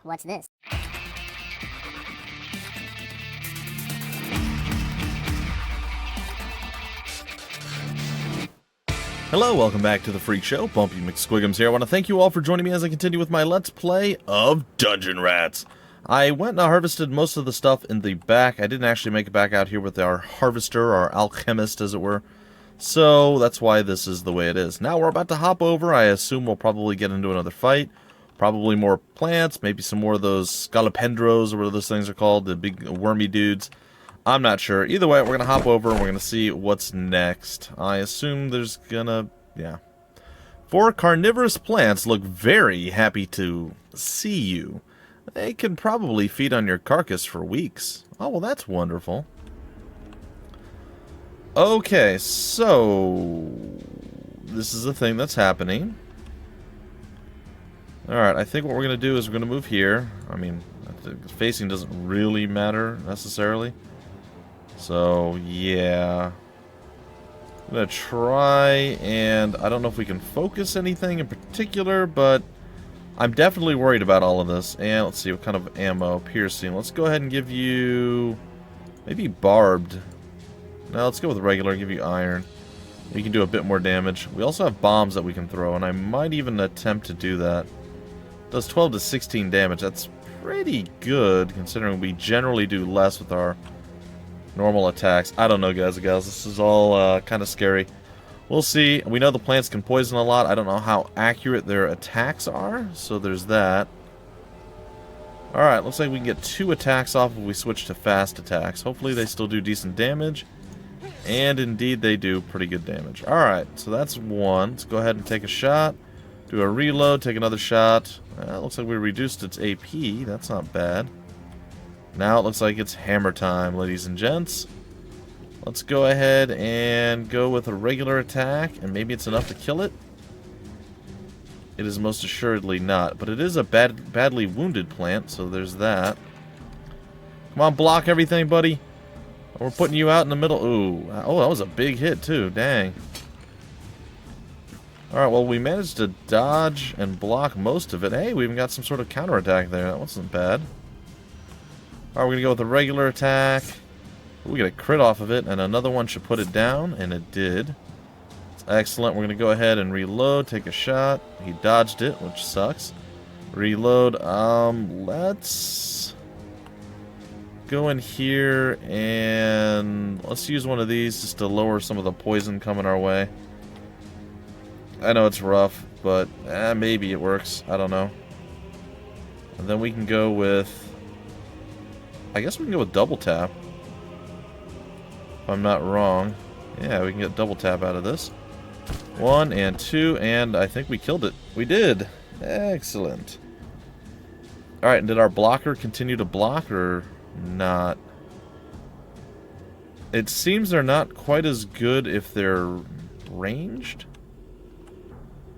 What's this? Hello, welcome back to the Freak Show. Bumpy McSquigums here. I want to thank you all for joining me as I continue with my Let's Play of Dungeon Rats. I went and harvested most of the stuff in the back. I didn't actually make it back out here with our harvester, our alchemist, as it were. So that's why this is the way it is. Now we're about to hop over. I assume we'll probably get into another fight. Probably more plants, maybe some more of those scolopendros, or whatever those things are called, the big wormy dudes. I'm not sure. Either way, we're going to hop over and we're going to see what's next. I assume there's gonna... yeah. 4 carnivorous plants look very happy to see you. They can probably feed on your carcass for weeks. Oh, well, that's wonderful. Okay, so... this is the thing that's happening. Alright, I think what we're going to do is we're going to move here. I mean, facing doesn't really matter, necessarily. So, yeah. I'm going to try, and I don't know if we can focus anything in particular, but I'm definitely worried about all of this. And let's see, what kind of ammo? Piercing. Let's go ahead and give you... maybe barbed. No, let's go with regular, give you iron. You can do a bit more damage. We also have bombs that we can throw, and I might even attempt to do that. Does 12 to 16 damage. That's pretty good, considering we generally do less with our normal attacks. I don't know, guys and gals. This is all kind of scary. We'll see. We know the plants can poison a lot. I don't know how accurate their attacks are, so there's that. Alright, looks like we can get 2 attacks off if we switch to fast attacks. Hopefully they still do decent damage. And indeed they do pretty good damage. Alright, so that's one. Let's go ahead and take a shot. Do a reload, take another shot. Looks like we reduced its AP. That's not bad. Now it looks like it's hammer time, ladies and gents. Let's go ahead and go with a regular attack, and maybe it's enough to kill it. It is most assuredly not, but it is a badly wounded plant, so there's that. Come on, block everything, buddy. We're putting you out in the middle. Ooh, oh, that was a big hit too. Dang. Alright, well, we managed to dodge and block most of it. Hey, we even got some sort of counterattack there. That wasn't bad. Alright, we're going to go with a regular attack. We get a crit off of it, and another one should put it down, and it did. It's excellent. We're going to go ahead and reload, take a shot. He dodged it, which sucks. Reload. Let's go in here, and let's use one of these just to lower some of the poison coming our way. I know it's rough, but maybe it works. I don't know. And then we can go with... I guess we can go with double tap. If I'm not wrong. Yeah, we can get double tap out of this. 1 and 2, and I think we killed it. We did. Excellent. Alright, and did our blocker continue to block or not? It seems they're not quite as good if they're ranged.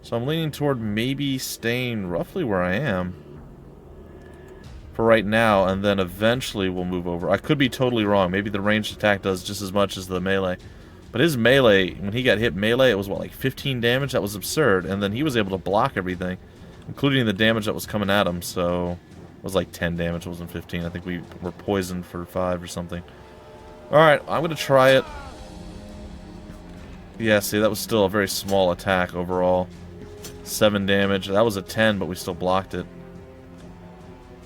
So I'm leaning toward maybe staying roughly where I am for right now, and then eventually we'll move over. I could be totally wrong. Maybe the ranged attack does just as much as the melee. But his melee, when he got hit melee, it was, what, like 15 damage? That was absurd. And then he was able to block everything, including the damage that was coming at him. So it was like 10 damage. It wasn't 15. I think we were poisoned for 5 or something. Alright, I'm going to try it. Yeah, see, that was still a very small attack overall. 7 damage. That was a 10, but we still blocked it.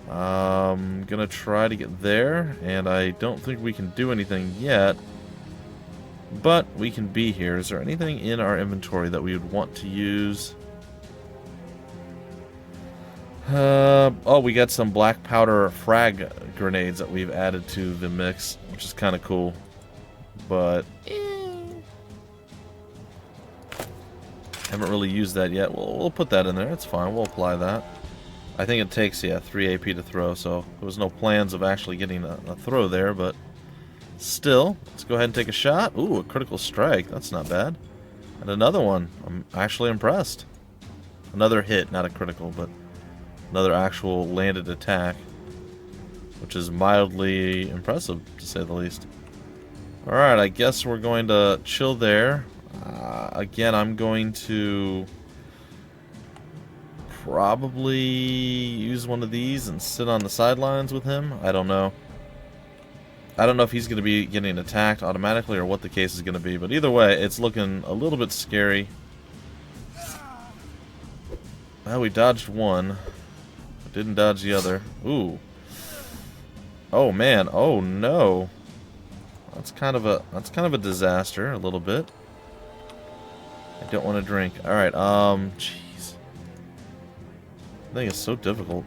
Gonna try to get there, and I don't think we can do anything yet. But we can be here. Is there anything in our inventory that we would want to use? Oh, we got some black powder frag grenades that we've added to the mix, which is kind of cool. But haven't really used that yet. We'll put that in there. It's fine. We'll apply that. I think it takes, yeah, 3 AP to throw, so there was no plans of actually getting a throw there, but still, let's go ahead and take a shot. Ooh, a critical strike. That's not bad. And another one. I'm actually impressed. Another hit, not a critical, but another actual landed attack, which is mildly impressive, to say the least. Alright, I guess we're going to chill there. Again, I'm going to probably use one of these and sit on the sidelines with him. I don't know. I don't know if he's going to be getting attacked automatically or what the case is going to be. But either way, it's looking a little bit scary. Well, we dodged one. But didn't dodge the other. Ooh. Oh, man. Oh, no. That's kind of a disaster, a little bit. I don't want to drink. Alright, jeez. I think it's so difficult.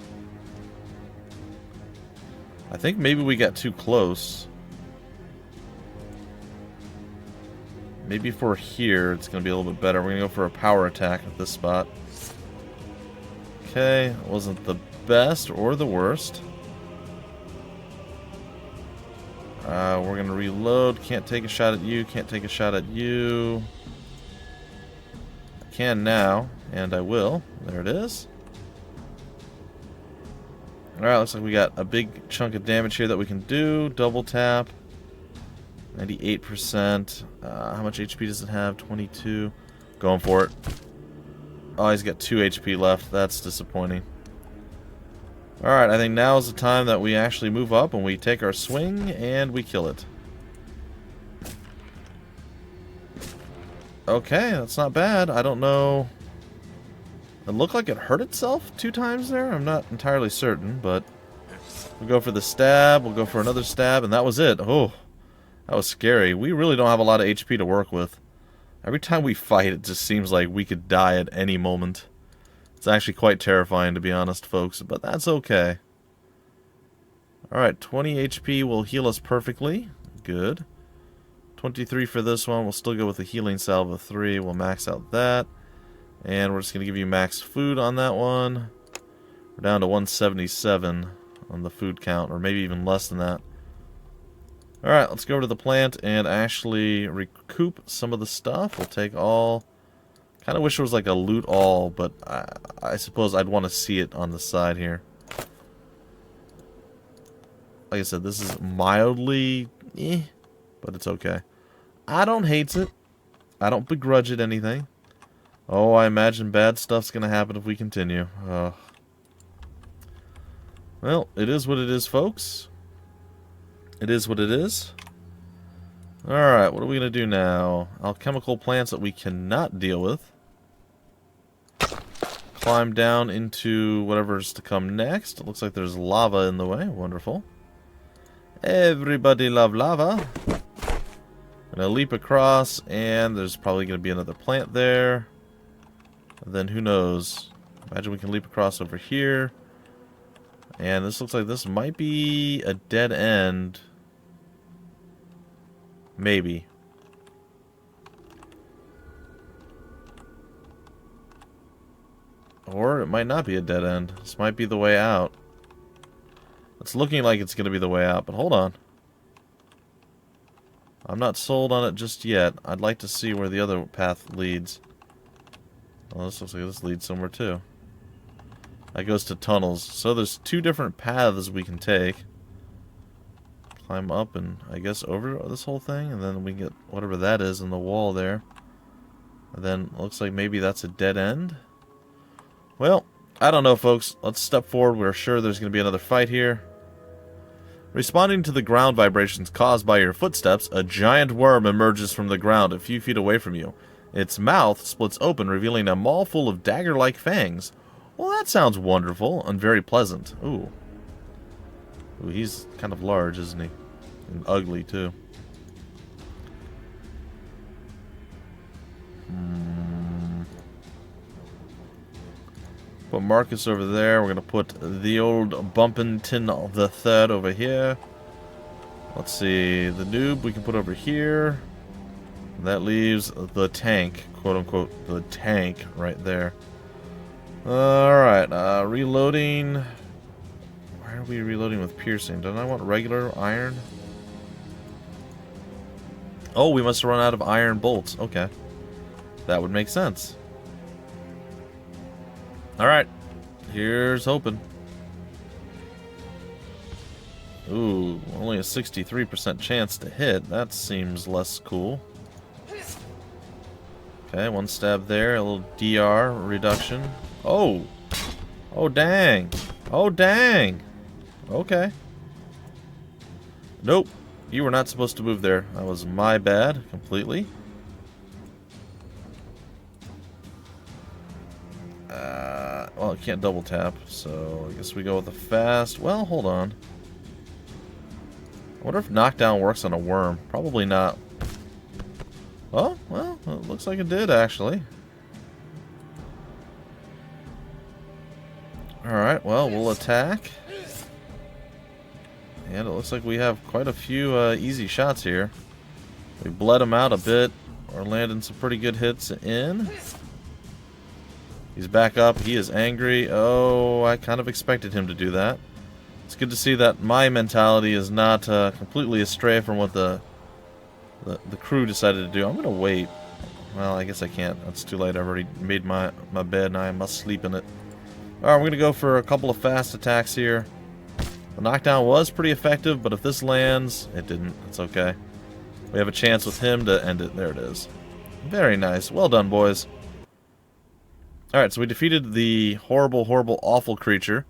I think maybe we got too close. Maybe if we're here, it's going to be a little bit better. We're going to go for a power attack at this spot. Okay, wasn't the best or the worst. We're going to reload. Can't take a shot at you. Can't take a shot at you. I can now, and I will. There it is. Alright, looks like we got a big chunk of damage here that we can do. Double tap. 98%. How much HP does it have? 22. Going for it. Oh, he's got 2 HP left. That's disappointing. Alright, I think now is the time that we actually move up and we take our swing and we kill it. Okay, that's not bad. I don't know. It looked like it hurt itself 2 times there. I'm not entirely certain, but we'll go for the stab. We'll go for another stab, and that was it. Oh, that was scary. We really don't have a lot of HP to work with. Every time we fight, it just seems like we could die at any moment. It's actually quite terrifying, to be honest, folks, but that's okay. Alright, 20 HP will heal us perfectly. Good. 23 for this one. We'll still go with a healing salve of 3. We'll max out that. And we're just going to give you max food on that one. We're down to 177 on the food count, or maybe even less than that. Alright, let's go over to the plant and actually recoup some of the stuff. We'll take all. Kind of wish it was like a loot all, but I suppose I'd want to see it on the side here. Like I said, this is mildly but it's okay. I don't hate it. I don't begrudge it anything. Oh, I imagine bad stuff's going to happen if we continue. Well, it is what it is, folks. It is what it is. Alright, what are we going to do now? Alchemical plants that we cannot deal with. Climb down into whatever's to come next. It looks like there's lava in the way. Wonderful. Everybody love lava. I'm going to leap across, and there's probably going to be another plant there. And then who knows? Imagine we can leap across over here. And this looks like this might be a dead end. Maybe. Or it might not be a dead end. This might be the way out. It's looking like it's going to be the way out, but hold on. I'm not sold on it just yet. I'd like to see where the other path leads. Well, this looks like this leads somewhere too. That goes to tunnels. So there's 2 different paths we can take. Climb up and I guess over this whole thing, and then we get whatever that is in the wall there. And then it looks like maybe that's a dead end. Well, I don't know, folks. Let's step forward. We're sure there's going to be another fight here. Responding to the ground vibrations caused by your footsteps, a giant worm emerges from the ground a few feet away from you. Its mouth splits open, revealing a maw full of dagger-like fangs. Well, that sounds wonderful and very pleasant. Ooh. Ooh, he's kind of large, isn't he? And ugly, too. Put Marcus over there. We're going to put the old Bumpington the Third over here. Let's see. The noob we can put over here. That leaves the tank, quote-unquote, the tank right there. Alright, reloading. Why are we reloading with piercing? Don't I want regular iron? Oh, we must have run out of iron bolts. Okay. That would make sense. Alright. Here's hoping. Ooh, only a 63% chance to hit. That seems less cool. Okay, 1 stab there. A little DR reduction. Oh! Oh, dang! Oh, dang. Okay. Nope. You were not supposed to move there. That was my bad, completely. Well, it can't double tap, so I guess we go with the fast. Well, hold on. I wonder if knockdown works on a worm. Probably not. Oh, well, it looks like it did, actually. Alright, well, we'll attack. And it looks like we have quite a few easy shots here. We bled him out a bit. We're landing some pretty good hits in. He's back up. He is angry. Oh, I kind of expected him to do that. It's good to see that my mentality is not completely astray from what the crew decided to do. I'm going to wait. Well, I guess I can't. That's too late. I've already made my bed and I must sleep in it. Alright, we're going to go for a couple of fast attacks here. The knockdown was pretty effective, but if this lands, it didn't. It's okay. We have a chance with him to end it. There it is. Very nice. Well done, boys. Alright, so we defeated the horrible, horrible, awful creature,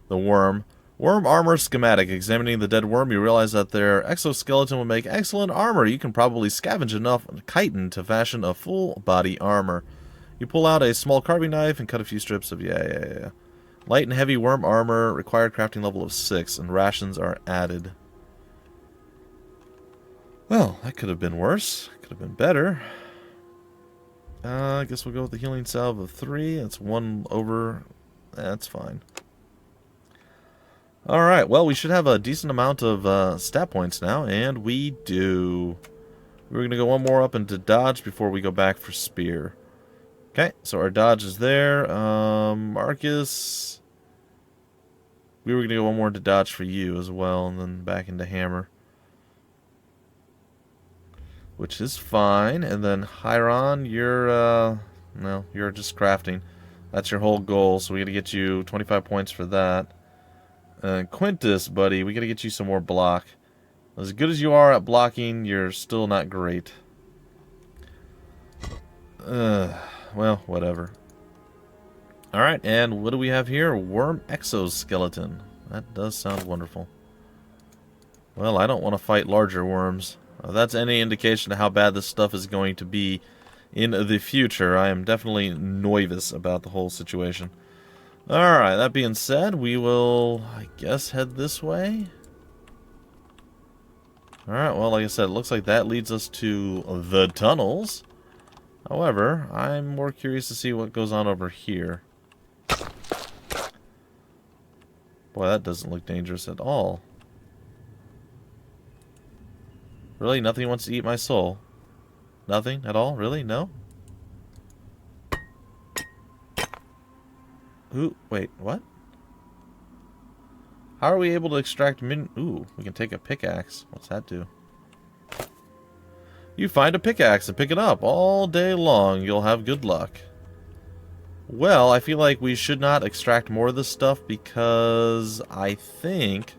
the worm. Worm armor schematic. Examining the dead worm, you realize that their exoskeleton will make excellent armor. You can probably scavenge enough chitin to fashion a full body armor. You pull out a small carving knife and cut a few strips of yeah. Light and heavy worm armor, required crafting level of 6, and rations are added. Well, that could have been worse. Could have been better. I guess we'll go with the healing salve of 3. That's 1 over. That's fine. Alright, well, we should have a decent amount of stat points now, and we do. We're going to go one more up into dodge before we go back for spear. Okay, so our dodge is there. Marcus, we were going to go one more into dodge for you as well, and then back into hammer. Which is fine. And then Hiron, you're, no, you're just crafting. That's your whole goal, so we got to get you 25 points for that. And Quintus, buddy, we got to get you some more block. As good as you are at blocking, you're still not great. Well, whatever. Alright, and what do we have here? Worm exoskeleton. That does sound wonderful. Well, I don't want to fight larger worms. If that's any indication of how bad this stuff is going to be in the future, I am definitely nervous about the whole situation. Alright, that being said, we will, I guess, head this way. Alright, well, like I said, it looks like that leads us to the tunnels. However, I'm more curious to see what goes on over here. Boy, that doesn't look dangerous at all. Really? Nothing wants to eat my soul? Nothing at all? Really? No? Ooh, wait, what? How are we able to extract Ooh, we can take a pickaxe. What's that do? You find a pickaxe and pick it up all day long. You'll have good luck. Well, I feel like we should not extract more of this stuff because I think,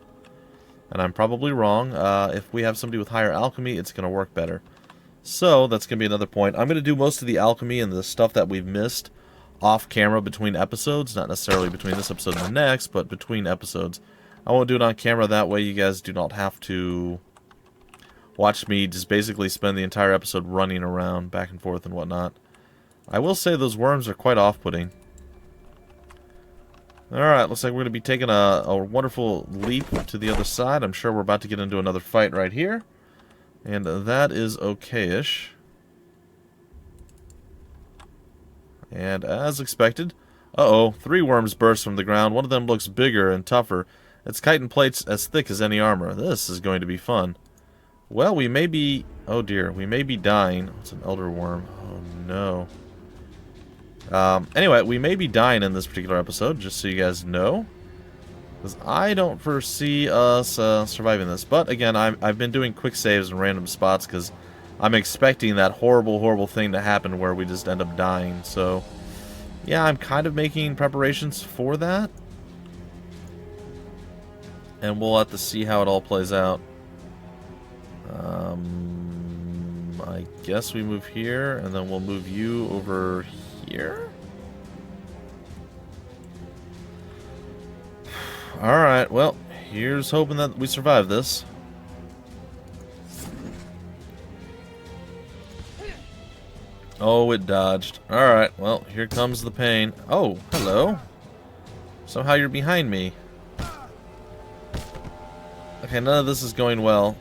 and I'm probably wrong, if we have somebody with higher alchemy, it's going to work better. So, that's going to be another point. I'm going to do most of the alchemy and the stuff that we've missed off camera between episodes. Not necessarily between this episode and the next, but between episodes. I won't do it on camera. That way you guys do not have to watch me just basically spend the entire episode running around back and forth and whatnot. I will say those worms are quite off-putting. Alright, looks like we're going to be taking a wonderful leap to the other side. I'm sure we're about to get into another fight right here. And that is okay-ish. And as expected, 3 worms burst from the ground. One of them looks bigger and tougher. Its chitin plate's as thick as any armor. This is going to be fun. Well, we may be... oh dear, we may be dying. It's an elder worm. Oh no. Anyway, we may be dying in this particular episode, just so you guys know. Because I don't foresee us surviving this. But again, I've been doing quick saves in random spots because I'm expecting that horrible, horrible thing to happen where we just end up dying. So, yeah, I'm kind of making preparations for that. And we'll have to see how it all plays out. I guess we move here, and then we'll move you over here? Alright, well, here's hoping that we survive this. Oh, it dodged. Alright, well, here comes the pain. Oh, hello. Somehow you're behind me. Okay, none of this is going well.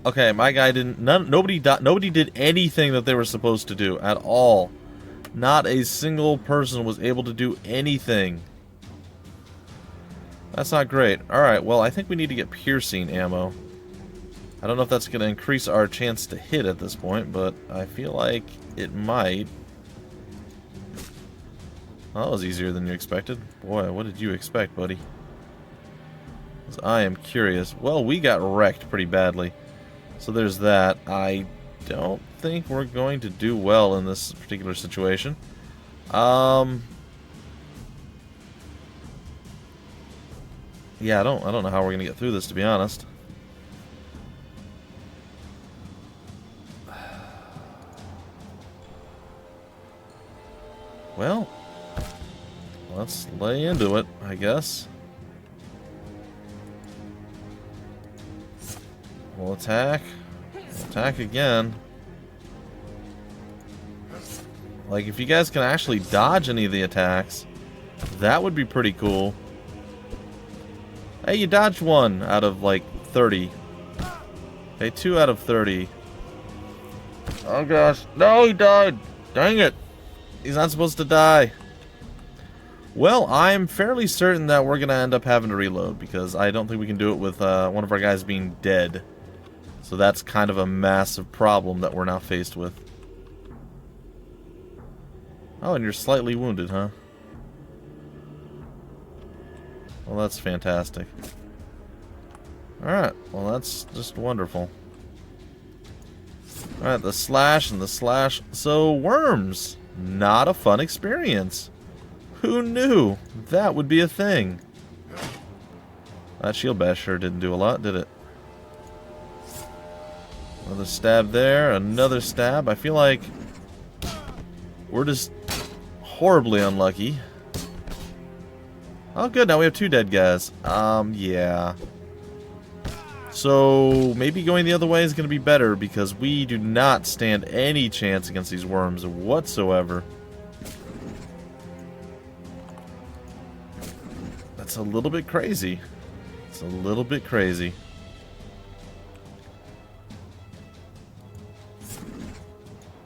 Okay, my guy didn't... Nobody did anything that they were supposed to do at all. Not a single person was able to do anything. That's not great. Alright, well, I think we need to get piercing ammo. I don't know if that's going to increase our chance to hit at this point, but I feel like it might. Well, that was easier than you expected. Boy, what did you expect, buddy? 'Cause I am curious. Well, we got wrecked pretty badly. So there's that. I don't think we're going to do well in this particular situation. Yeah, I don't know how we're going to get through this, to be honest. Well, let's lay into it, I guess. We'll attack. We'll attack again. Like, if you guys can actually dodge any of the attacks, that would be pretty cool. Hey, you dodged 1 out of, like, 30. Okay, 2 out of 30. Oh, gosh. No, he died! Dang it! He's not supposed to die. Well, I'm fairly certain that we're going to end up having to reload, because I don't think we can do it with one of our guys being dead. So that's kind of a massive problem that we're now faced with. Oh, and you're slightly wounded, huh? Well, that's fantastic. Alright, well, that's just wonderful. Alright, the slash and the slash. So, worms. Not a fun experience. Who knew that would be a thing? That shield bash sure didn't do a lot, did it? Another stab there, another stab. I feel like we're just horribly unlucky. Oh, good, now we have 2 dead guys. Yeah. So, maybe going the other way is going to be better, because we do not stand any chance against these worms whatsoever. That's a little bit crazy. It's a little bit crazy.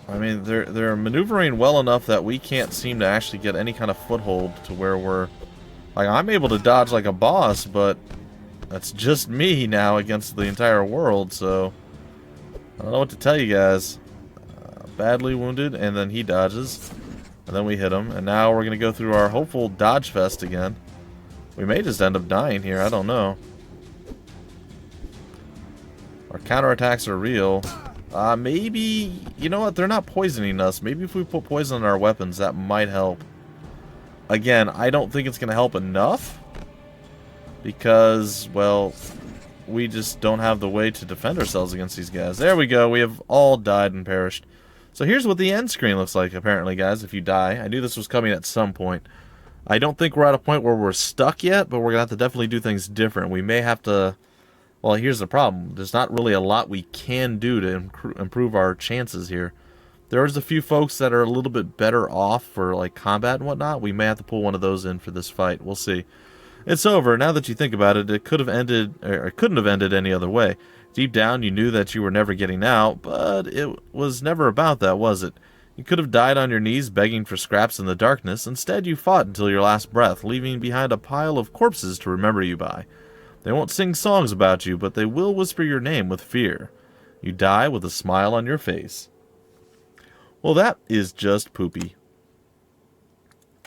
I mean, they're maneuvering well enough that we can't seem to actually get any kind of foothold to where we're... Like, I'm able to dodge like a boss, but that's just me now against the entire world, so... I don't know what to tell you guys. Badly wounded, and then he dodges. And then we hit him, and now we're going to go through our hopeful dodge fest again. We may just end up dying here, I don't know. Our counterattacks are real. Maybe... You know what? They're not poisoning us. Maybe if we put poison on our weapons, that might help. Again, I don't think it's going to help enough. Because, well, we just don't have the way to defend ourselves against these guys. There we go. We have all died and perished. So here's what the end screen looks like, apparently, guys, if you die. I knew this was coming at some point. I don't think we're at a point where we're stuck yet, but we're going to have to definitely do things different. We may have to... Well, here's the problem. There's not really a lot we can do to improve our chances here. There's a few folks that are a little bit better off for like combat and whatnot. We may have to pull one of those in for this fight. We'll see. It's over. Now that you think about it, it could have ended, or it couldn't have ended any other way. Deep down, you knew that you were never getting out, but it was never about that, was it? You could have died on your knees begging for scraps in the darkness. Instead, you fought until your last breath, leaving behind a pile of corpses to remember you by. They won't sing songs about you, but they will whisper your name with fear. You die with a smile on your face. Well, that is just poopy.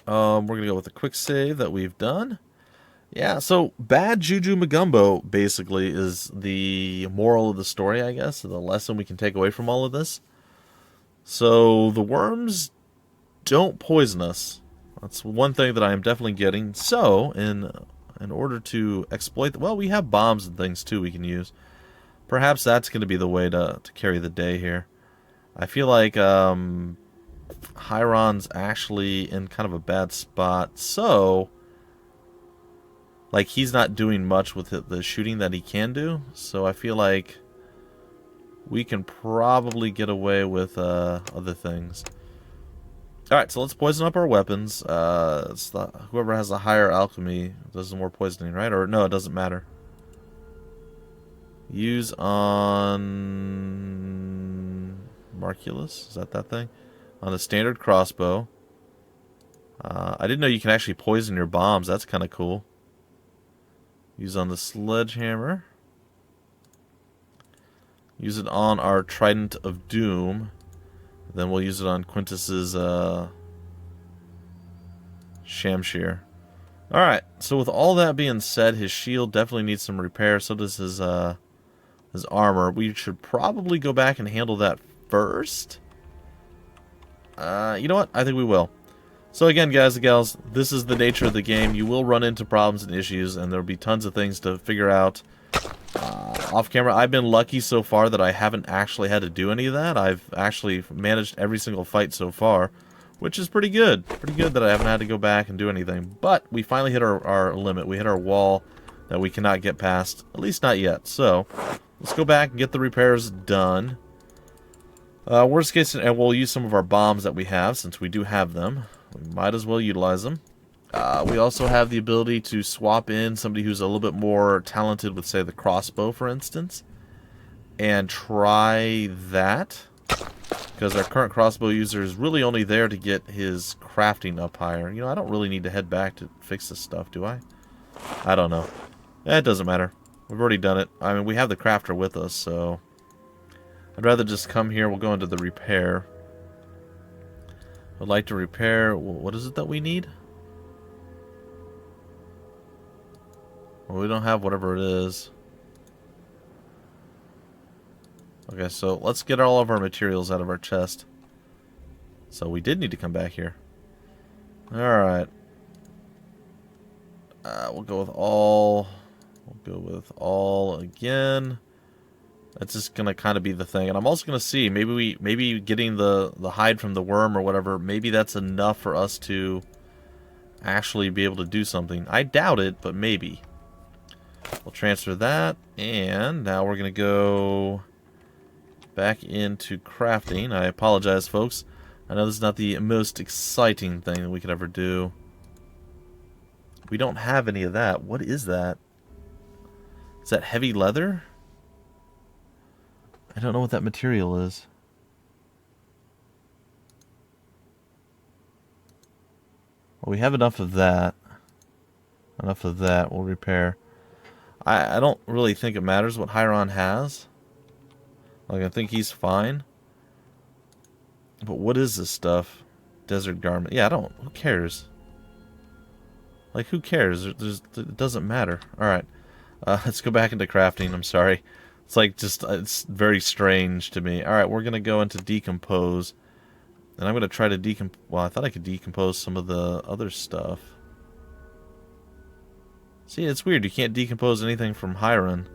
We're going to go with a quick save that we've done. Yeah, so Bad Juju Magumbo basically is the moral of the story, I guess, the lesson we can take away from all of this. So the worms don't poison us. That's one thing that I am definitely getting. So, in order to exploit... Well, we have bombs and things, too, we can use. Perhaps that's going to be the way to carry the day here. I feel like Hiron's actually in kind of a bad spot. So, like, he's not doing much with the shooting that he can do. So I feel like we can probably get away with other things. Alright, so let's poison up our weapons. Whoever has a higher alchemy does more poisoning, right? Or no, it doesn't matter. Use on Marculus? Is that thing? On the standard crossbow. I didn't know you can actually poison your bombs. That's kind of cool. Use on the sledgehammer. Use it on our Trident of Doom. Then we'll use it on Quintus's Shamshir. Alright, so with all that being said, his shield definitely needs some repair. So does his armor. We should probably go back and handle that first. You know what? I think we will. So again, guys and gals, this is the nature of the game. You will run into problems and issues, and there'll be tons of things to figure out off camera. I've been lucky so far that I haven't actually had to do any of that. I've actually managed every single fight so far, which is pretty good. Pretty good that I haven't had to go back and do anything. But we finally hit our limit. We hit our wall that we cannot get past, at least not yet. So let's go back and get the repairs done. Worst case, and we'll use some of our bombs that we have, since we do have them. We might as well utilize them. We also have the ability to swap in somebody who's a little bit more talented with, say, the crossbow, for instance, and try that. Because our current crossbow user is really only there to get his crafting up higher. You know, I don't really need to head back to fix this stuff, do I? I don't know. It doesn't matter. We've already done it. I mean, we have the crafter with us, so I'd rather just come here. We'll go into the repair. I'd like to repair... What is it that we need? Well, we don't have whatever it is. Okay, so let's get all of our materials out of our chest. So we did need to come back here. Alright. We'll go with all... We'll go with all again. That's just gonna kind of be the thing, and I'm also gonna see maybe getting the hide from the worm or whatever. Maybe that's enough for us to actually be able to do something. I doubt it, but maybe. We'll transfer that, and now we're gonna go back into crafting. I apologize, folks. I know this is not the most exciting thing that we could ever do. We don't have any of that. What is that? Is that heavy leather? I don't know what that material is. Well, we have enough of that. Enough of that. We'll repair. I don't really think it matters what Hiron has. Like, I think he's fine. But what is this stuff? Desert garment. Yeah, I don't... Who cares? Like, who cares? It doesn't matter. Alright. Let's go back into crafting. I'm sorry. It's like just, it's very strange to me. Alright, we're going to go into decompose. And I'm going to try to decompose... Well, I thought I could decompose some of the other stuff. See, it's weird. You can't decompose anything from Hiron.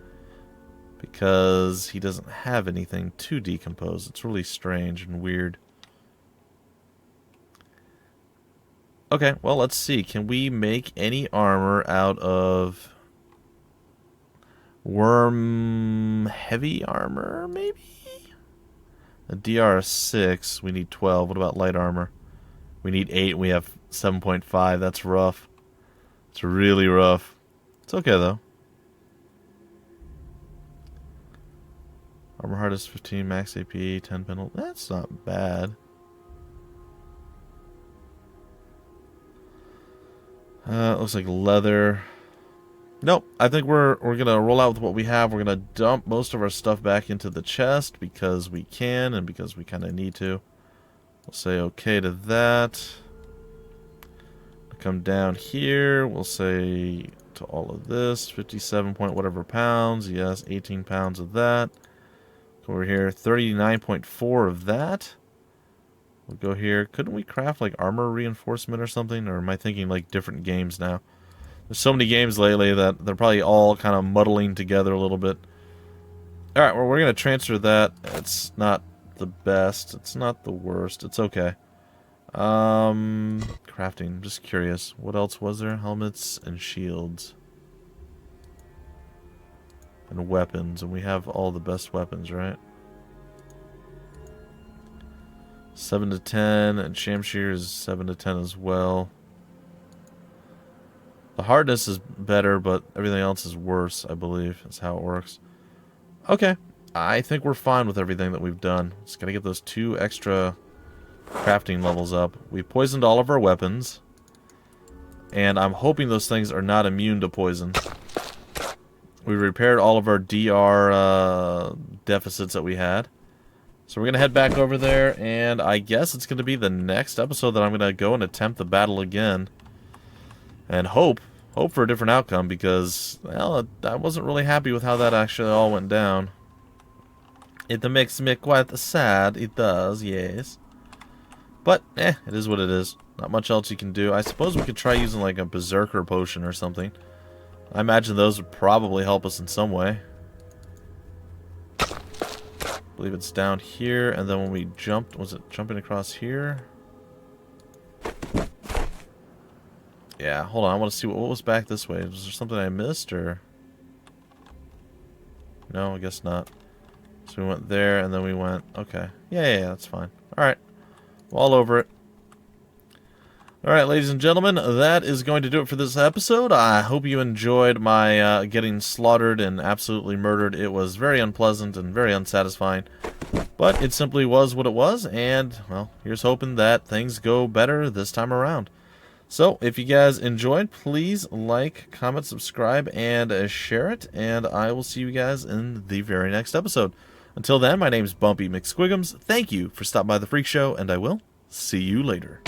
Because he doesn't have anything to decompose. It's really strange and weird. Okay, well, let's see. Can we make any armor out of... worm heavy armor, maybe? A DR6, we need 12. What about light armor? We need 8, we have 7.5. That's rough. It's really rough. It's okay, though. Armor hardest 15, max AP, 10 penalty. That's not bad. Looks like leather. Nope, I think we're gonna roll out with what we have. We're gonna dump most of our stuff back into the chest because we can and because we kind of need to. We'll say okay to that. Come down here. We'll say to all of this 57 point whatever pounds. Yes, 18 pounds of that. Go over here, 39.4 of that. We'll go here. Couldn't we craft like armor reinforcement or something? Or am I thinking like different games now? There's so many games lately that they're probably all kind of muddling together a little bit. Alright, well, we're going to transfer that. It's not the best. It's not the worst. It's okay. Crafting. Just curious. What else was there? Helmets and shields. And weapons, and we have all the best weapons, right? 7 to 10, and Shamshir is 7 to 10 as well. The hardness is better, but everything else is worse, I believe. That's how it works. Okay. I think we're fine with everything that we've done. Just gotta get those 2 extra crafting levels up. We poisoned all of our weapons. And I'm hoping those things are not immune to poison. We repaired all of our DR deficits that we had. So we're going to head back over there, and I guess it's going to be the next episode that I'm going to go and attempt the battle again. And hope for a different outcome, because, well, I wasn't really happy with how that actually all went down. It makes me quite sad, it does, yes. But, it is what it is. Not much else you can do. I suppose we could try using, like, a berserker potion or something. I imagine those would probably help us in some way. I believe it's down here, and then when we jumped, was it jumping across here? Yeah, hold on, I want to see what was back this way. Was there something I missed, or? No, I guess not. So we went there, and then we went, okay. Yeah, that's fine. Alright, we're all over it. Alright, ladies and gentlemen, that is going to do it for this episode. I hope you enjoyed my getting slaughtered and absolutely murdered. It was very unpleasant and very unsatisfying. But it simply was what it was, and, well, here's hoping that things go better this time around. So, if you guys enjoyed, please like, comment, subscribe, and share it, and I will see you guys in the very next episode. Until then, my name's Bumpy McSquigums. Thank you for stopping by the Freak Show, and I will see you later.